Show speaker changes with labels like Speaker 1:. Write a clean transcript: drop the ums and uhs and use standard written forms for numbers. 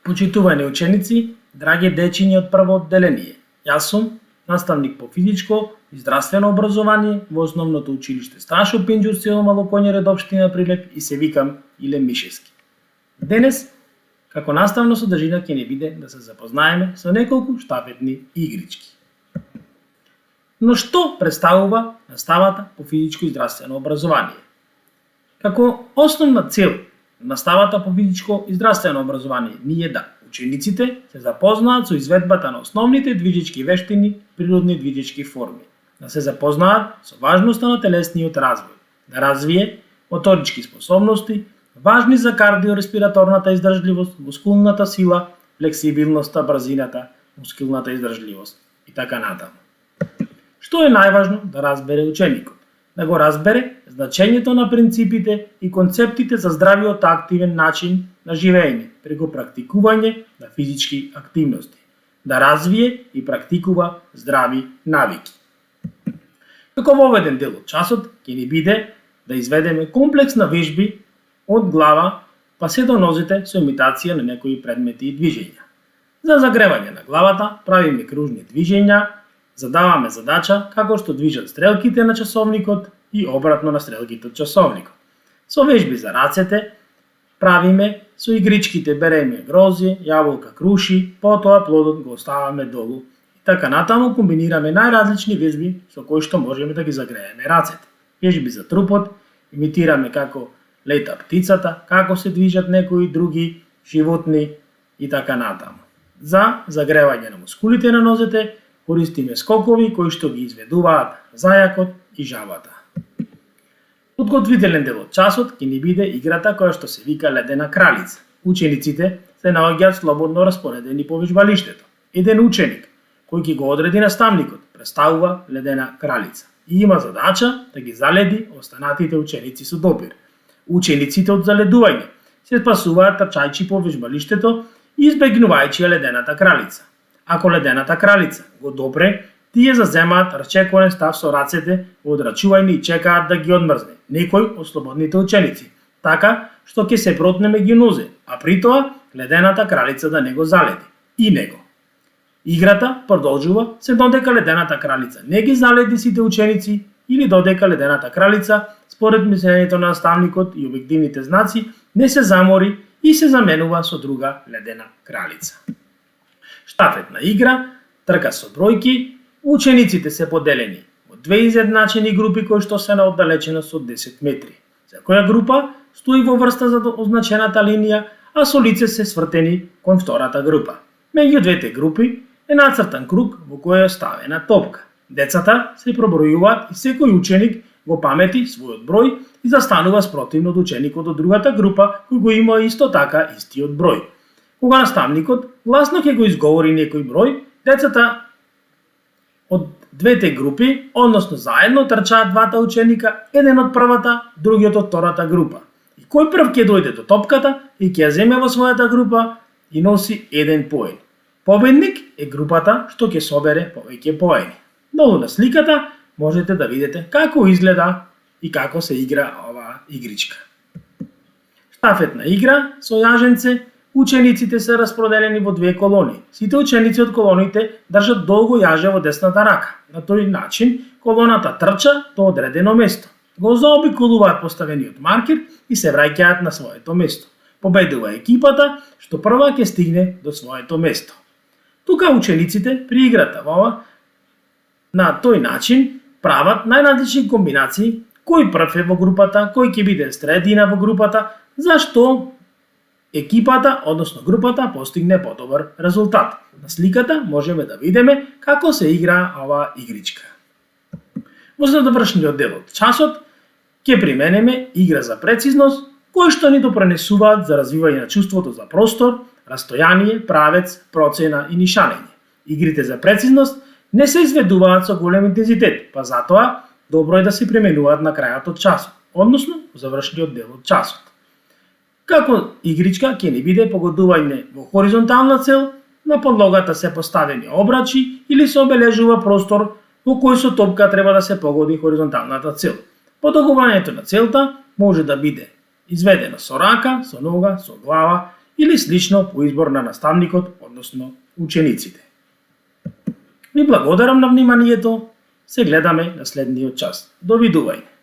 Speaker 1: Почитувани ученици, драги дечиња од прво одделение. Јас сум наставник по физичко и здравствено образование во основното училиште Сташо Пинџур, село Малоконјере, општина Прилеп, и се викам Иле Мишевски. Денес, како наставна содржина, ќе ни биде да се запознаеме со неколку штафетни игрички. Но што представува наставата по физичко и здравствено образование? Како основна цел наставата по физичко и здравствено образование ние да учениците се запознаат со изведбата на основните движечки вештини, природни движечки форми, да се запознаат со важноста на телесниот развој, да развие моторички способности, важни за кардиореспираторната издржливост, мускулната сила, флексибилноста, брзината, мускулната издржливост и така натаму. Што е најважно да разбере ученикот? Да го разбере значењето на принципите и концептите за здравиот активен начин на живење преку практикување на физички активности, да развие и практикува здрави навики. Како воведен дел од часот ќе ни биде да изведеме комплекс на вежби од глава па се до нозите со имитација на некои предмети и движења. За загревање на главата правиме кружни движења, задаваме задача како што движат стрелките на часовникот и обратно на стрелките од часовникот. Со вежби за рацете правиме со игричките береме грозје, јаболка, круши, потоа плодот го оставаме долу. И така натаму комбинираме најразлични вежби со кои што можеме да ги загрееме рацете. Вежби за трупот, имитираме како лета птицата, како се движат некои други животни и така натаму. За загревање на мускулите на нозете користиме скокови кои што ги изведуваат зајакот и жабата. Подготвителен дел од часот ќе ни биде играта која што се вика Ледена кралица. Учениците се наоѓаат слободно распоредени по вежбалиштето. Еден ученик кој ќе го одреди наставникот представува Ледена кралица и има задача да ги заледи останатите ученици со допир. Учениците од заледување се спасуваат трчајќи по вежбалиштето и избегнувајќи Ледената кралица. Ако Ледената кралица го допре, тие заземаат рачекорен став со рацете во одрачување и чекаат да ги одмрзне некој од слободните ученици, така што ќе се протне меѓу нозе, а при тоа Ледената кралица да не го заледи и него. Играта продолжува се додека Ледената кралица не ги заледи сите ученици или додека Ледената кралица, според мислењето на наставникот и објективните знаци, не се замори и се заменува со друга Ледена кралица. Штафетна игра, трка со бројки, учениците се поделени во две изедначени групи кои што се на оддалечена со 10 метри. Секоја група стои во врста за означената линија, а со лице се свртени кон втората група. Меѓу двете групи е нацртан круг во кој е ставена топка. Децата се пробројуваат и секој ученик го памети својот број и застанува спротивно од ученикот од другата група кој го има исто така истиот број. Кога наставникот гласно ќе го изговори некој број, децата од двете групи, односно заедно, трчаат двата ученика, еден од првата, другиот од втората група. И кој прв ќе дојде до топката и ќе ја земе во својата група и носи еден поен. Победник е групата што ќе собере повеќе поени. Долу на сликата можете да видите како изгледа и како се игра оваа игричка. Штафетна игра со јаженце. Учениците се распределени во две колони. Сите ученици од колоните држат долго јаже во десната рака. На тој начин колоната трча до одредено место. Го заобиколуваат поставениот маркер и се враќаат на своето место. Победува екипата што прва ќе стигне до своето место. Тука учениците при играта на тој начин прават најразлични комбинации, кој прв е во групата, кој ќе биде средина во групата, зашто екипата, односно групата, постигне подобар резултат. На сликата можеме да видиме како се игра оваа игричка. Во задовршниот дел од часот ќе применеме игра за прецизност, кои што ни допренесуваат за развивање на чувството за простор, растојание, правец, процена и нишанење. Игрите за прецизност не се изведуваат со голем интензитет, па затоа добро е да се применуваат на крајот од часот, односно во завршниот дел од часот. Како игричка ќе ни биде погодување во хоризонтална цел, на подлогата се поставени обрачи или се обележува простор во кој со топка треба да се погоди хоризонталната цел. Подогувањето на целта може да биде изведено со рака, со нога, со глава или слично по избор на наставникот, односно учениците. Ви благодарам на вниманието. Се гледаме на следниот час. Довидување.